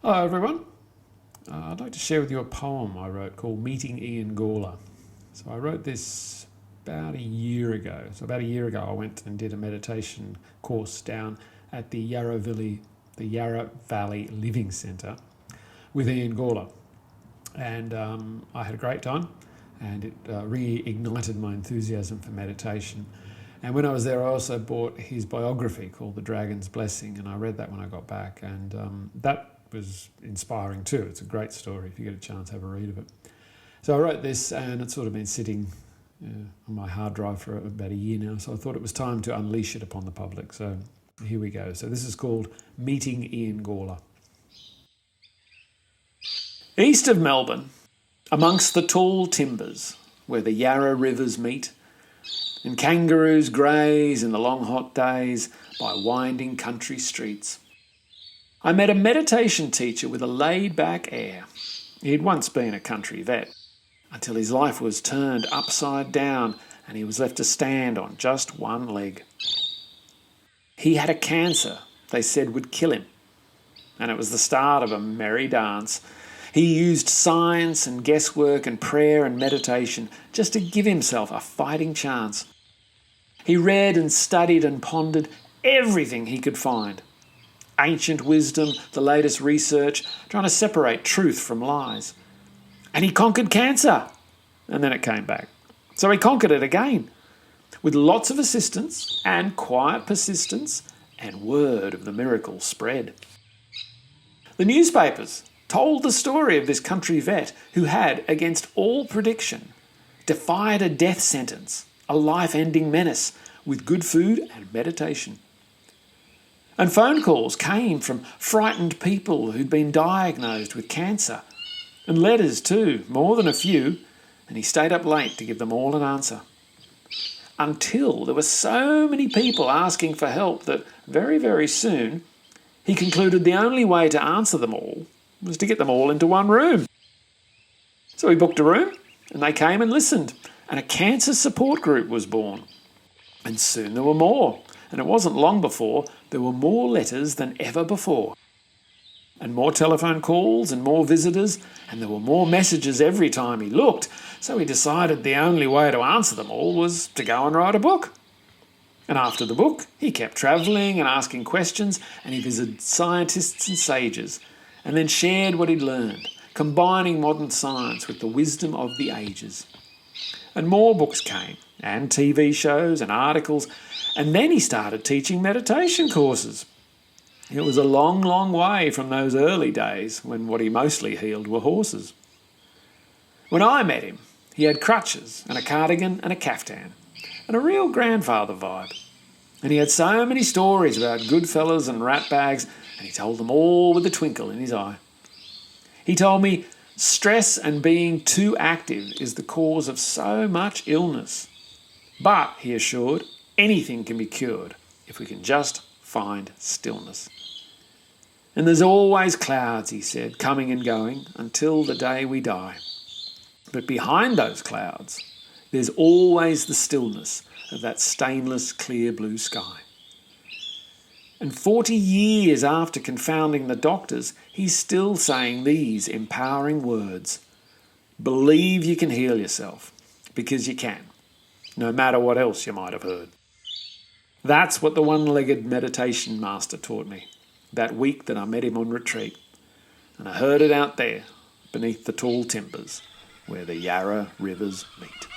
Hello everyone. I'd like to share with you a poem I wrote called Meeting Ian Gawler. So I wrote this about a year ago. I went and did a meditation course down at the Yarra Valley Living Centre with Ian Gawler. And I had a great time, and it reignited my enthusiasm for meditation. And when I was there, I also bought his biography called The Dragon's Blessing, and I read that when I got back, and that was inspiring too. It's a great story. If you get a chance, have a read of it. So I wrote this, and it's sort of been sitting on my hard drive for about a year now, so I thought it was time to unleash it upon the public. So here we go. So this is called Meeting Ian Gawler. East of Melbourne, amongst the tall timbers where the Yarra Rivers meet, and kangaroos graze in the long hot days by winding country streets, I met a meditation teacher with a laid-back air. He'd once been a country vet, until his life was turned upside down and he was left to stand on just one leg. He had a cancer they said would kill him, and it was the start of a merry dance. He used science and guesswork and prayer and meditation just to give himself a fighting chance. He read and studied and pondered everything he could find. Ancient wisdom, the latest research, trying to separate truth from lies. And he conquered cancer. And then it came back. So he conquered it again, with lots of assistance and quiet persistence, and word of the miracle spread. The newspapers told the story of this country vet who had, against all prediction, defied a death sentence, a life-ending menace, with good food and meditation. And phone calls came from frightened people who'd been diagnosed with cancer. And letters too, more than a few, and he stayed up late to give them all an answer. Until there were so many people asking for help that very, very soon he concluded the only way to answer them all was to get them all into one room. So he booked a room, and they came and listened, and a cancer support group was born. And soon there were more, and it wasn't long before there were more letters than ever before. And more telephone calls and more visitors, and there were more messages every time he looked, so he decided the only way to answer them all was to go and write a book. And after the book, he kept travelling and asking questions, and he visited scientists and sages, and then shared what he'd learned, combining modern science with the wisdom of the ages. And more books came, and TV shows and articles, and then he started teaching meditation courses. It was a long, long way from those early days when what he mostly healed were horses. When I met him, he had crutches and a cardigan and a caftan, and a real grandfather vibe. And he had so many stories about good fellas and rat bags, and he told them all with a twinkle in his eye. He told me stress and being too active is the cause of so much illness. But, he assured, anything can be cured if we can just find stillness. And there's always clouds, he said, coming and going until the day we die. But behind those clouds, there's always the stillness of that stainless clear blue sky. And 40 years after confounding the doctors, he's still saying these empowering words. Believe you can heal yourself, because you can, no matter what else you might have heard. That's what the one-legged meditation master taught me that week that I met him on retreat. And I heard it out there, beneath the tall timbers, where the Yarra Rivers meet.